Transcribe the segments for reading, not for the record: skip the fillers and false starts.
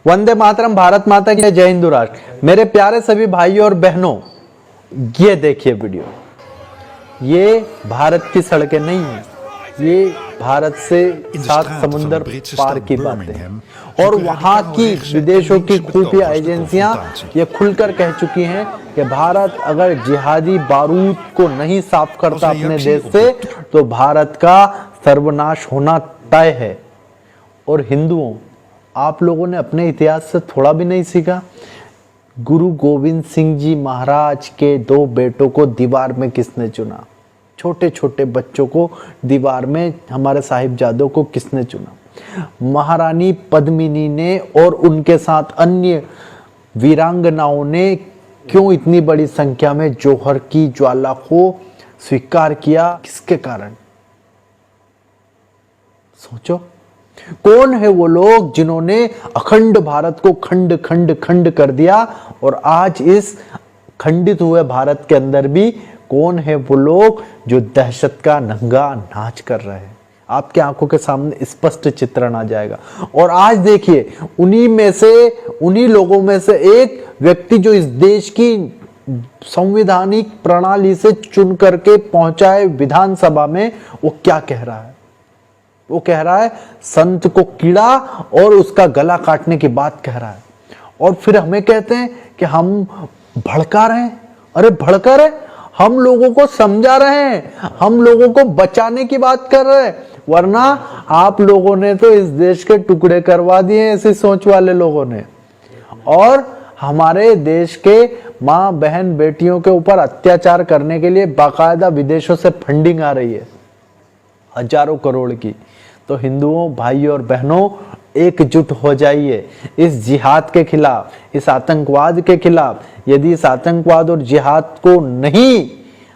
वंदे मातरम, भारत माता की जय, हिंदू राष्ट्र। मेरे प्यारे सभी भाइयों और बहनों, ये देखिए वीडियो, ये भारत की सड़कें नहीं है, ये भारत से 7 समुंदर पार की बातें हैं। और वहां की विदेशों की खुफिया एजेंसियां ये खुलकर कह चुकी हैं कि भारत अगर जिहादी बारूद को नहीं साफ करता अपने देश से तो भारत का सर्वनाश होना तय है। और हिंदुओं, आप लोगों ने अपने इतिहास से थोड़ा भी नहीं सीखा? गुरु गोविंद सिंह जी महाराज के 2 बेटों को दीवार में किसने चुना? छोटे छोटे बच्चों को दीवार में हमारे साहिबजादों को किसने चुना? महारानी पद्मिनी ने और उनके साथ अन्य वीरांगनाओं ने क्यों इतनी बड़ी संख्या में जौहर की ज्वाला को स्वीकार किया? किसके कारण? सोचो, कौन है वो लोग जिन्होंने अखंड भारत को खंड खंड खंड कर दिया? और आज इस खंडित हुए भारत के अंदर भी कौन है वो लोग जो दहशत का नंगा नाच कर रहे हैं? आपके आंखों के सामने स्पष्ट चित्रण आ जाएगा। और आज देखिए, उन्हीं लोगों में से एक व्यक्ति जो इस देश की संवैधानिक प्रणाली से चुन करके पहुंचा है विधानसभा में, वो क्या कह रहा है? वो कह रहा है संत को कीड़ा और उसका गला काटने की बात कह रहा है। और फिर हमें कहते हैं कि हम भड़का रहे हैं। अरे भड़का रहे, हम लोगों को समझा रहे हैं, हम लोगों को बचाने की बात कर रहे हैं। वरना आप लोगों ने तो इस देश के टुकड़े करवा दिए ऐसी सोच वाले लोगों ने। और हमारे देश के माँ बहन बेटियों के ऊपर अत्याचार करने के लिए बाकायदा विदेशों से फंडिंग आ रही है, हजारों करोड़ की। तो हिंदुओं, भाइयों और बहनों, एकजुट हो जाइए इस जिहाद के खिलाफ, इस आतंकवाद के खिलाफ। यदि इस आतंकवाद और जिहाद को नहीं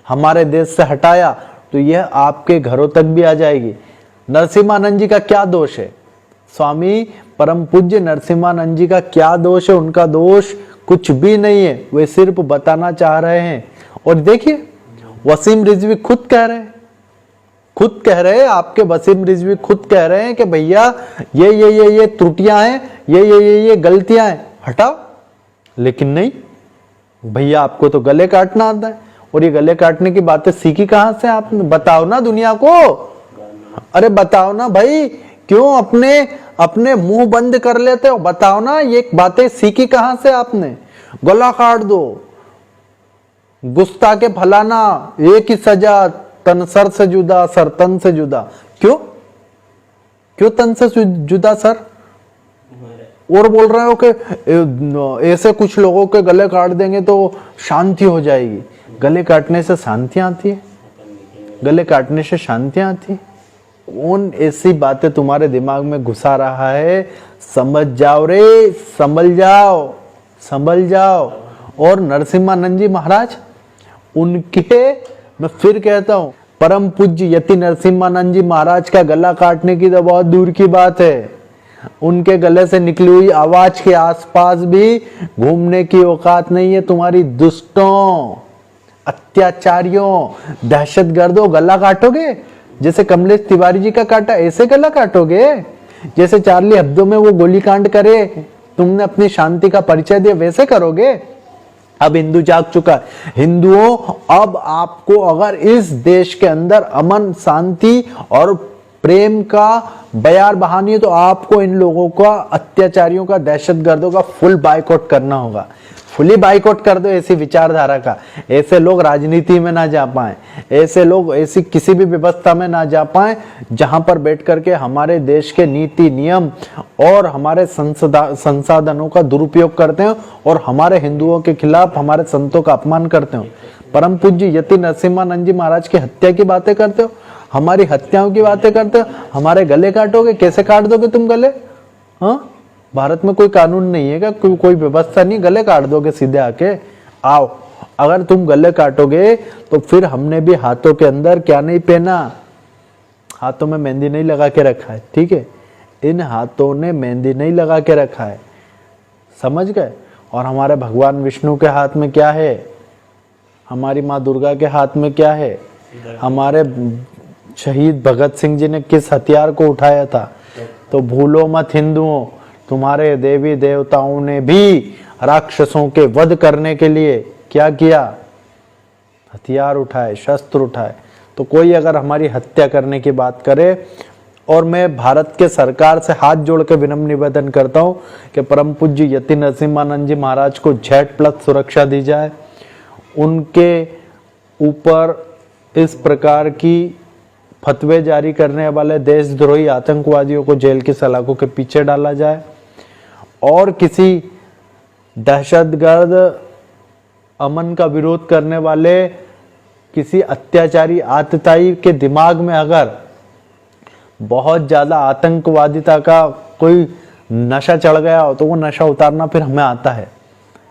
हमारे देश से हटाया तो यह आपके घरों तक भी आ जाएगी। नरसिम्हानंद जी का क्या दोष है? स्वामी परम पूज्य नरसिम्हानंद जी का क्या दोष है? उनका दोष कुछ भी नहीं है, वे सिर्फ बताना चाह रहे हैं। और देखिए, वसीम रिजवी खुद कह रहे हैं, आपके वसीम रिजवी खुद कह रहे हैं कि भैया ये त्रुटियां हैं, ये गलतियां हैं, हटाओ। लेकिन नहीं भैया, आपको तो गले काटना आता है। और ये गले काटने की बातें सीखी कहां से आपने? बताओ ना दुनिया को। अरे बताओ ना भाई, क्यों अपने मुंह बंद कर लेते हो? बताओ ना, ये बातें सीखी कहां से आपने? गला काट दो, गुस्ताखे फलाना, एक ही सजा, तन सर से जुदा, सर तन से जुदा। क्यों तन से जुदा सर? और बोल रहे हो कि ऐसे कुछ लोगों के गले काट देंगे तो शांति हो जाएगी। गले काटने से शांति आती है? गले काटने से शांति आती है? कौन ऐसी बातें तुम्हारे दिमाग में घुसा रहा है? समझ जाओ रे, संभल जाओ। और नरसिम्हानंद जी महाराज, उनके, मैं फिर कहता हूं, परम पूज्य यति नरसिम्हानंद जी महाराज का गला काटने की तो बहुत दूर की बात है। उनके गले से निकली हुई आवाज के आसपास भी घूमने की औकात नहीं है तुम्हारी दुष्टों, अत्याचारियों, दहशतगर्दों। गला काटोगे जैसे कमलेश तिवारी जी का काटा, ऐसे गला काटोगे? जैसे चार्ली हेब्दो में वो गोलीकांड करे, तुमने अपनी शांति का परिचय दिया, वैसे करोगे? अब हिंदू जाग चुका है। हिंदुओं, अब आपको अगर इस देश के अंदर अमन, शांति और प्रेम का बयार बहानी है तो आपको इन लोगों का, अत्याचारियों का, दहशतगर्दों का फुल बाइकआउट करना होगा। फुली बाइकआउट कर दो ऐसी विचारधारा का। ऐसे लोग राजनीति में ना जा पाए, ऐसे लोग ऐसी किसी भी व्यवस्था में ना जा पाए जहां पर बैठ करके हमारे देश के नीति नियम और हमारे संसाधनों का दुरुपयोग करते हैं और हमारे हिंदुओं के खिलाफ हमारे संतों का अपमान करते हो। परम पूज्य यति नरसिम्हानंद जी महाराज की हत्या की बातें करते हो, हमारी हत्याओं की बातें करते हो, हमारे गले काटोगे। कैसे काट दोगे तुम गले? हाँ, भारत में कोई कानून नहीं है क्या? कोई व्यवस्था नहीं, गले काट दोगे सीधे आके? आओ, अगर तुम गले काटोगे तो फिर हमने भी हाथों के अंदर क्या नहीं पहना? हाथों में मेहंदी नहीं लगा के रखा है, ठीक है? इन हाथों ने मेहंदी नहीं लगा के रखा है, समझ गए? और हमारे भगवान विष्णु के हाथ में क्या है? हमारी माँ दुर्गा के हाथ में क्या है? हमारे शहीद भगत सिंह जी ने किस हथियार को उठाया था? तो भूलो मत हिंदुओं, तुम्हारे देवी देवताओं ने भी राक्षसों के वध करने के लिए क्या किया? हथियार उठाए, शस्त्र उठाए। तो कोई अगर हमारी हत्या करने की बात करे, और मैं भारत के सरकार से हाथ जोड़ के विनम्र निवेदन करता हूं कि परम पूज्य यति नरसिम्हानंद जी महाराज को Z+ सुरक्षा दी जाए, उनके ऊपर इस प्रकार की फतवे जारी करने वाले देशद्रोही आतंकवादियों को जेल की सलाखों के पीछे डाला जाए, और किसी दहशतगर्द अमन का विरोध करने वाले किसी अत्याचारी आतताई के दिमाग में अगर बहुत ज्यादा आतंकवादिता का कोई नशा चढ़ गया हो तो वो नशा उतारना फिर हमें आता है,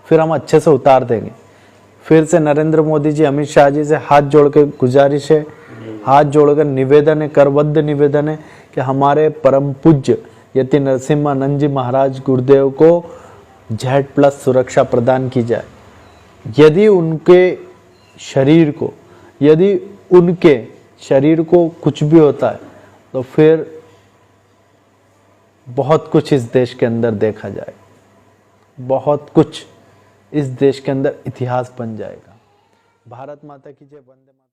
फिर हम अच्छे से उतार देंगे। फिर से नरेंद्र मोदी जी, अमित शाह जी से हाथ जोड़ के गुजारिश है, हाथ जोड़कर निवेदन है, करबद्ध निवेदन है कि हमारे परम पूज्य यति नरसिम्हानंद जी महाराज गुरुदेव को Z+ सुरक्षा प्रदान की जाए। यदि उनके शरीर को कुछ भी होता है तो फिर बहुत कुछ इस देश के अंदर देखा जाएगा, बहुत कुछ इस देश के अंदर इतिहास बन जाएगा। भारत माता की जय, वंदे मातरम।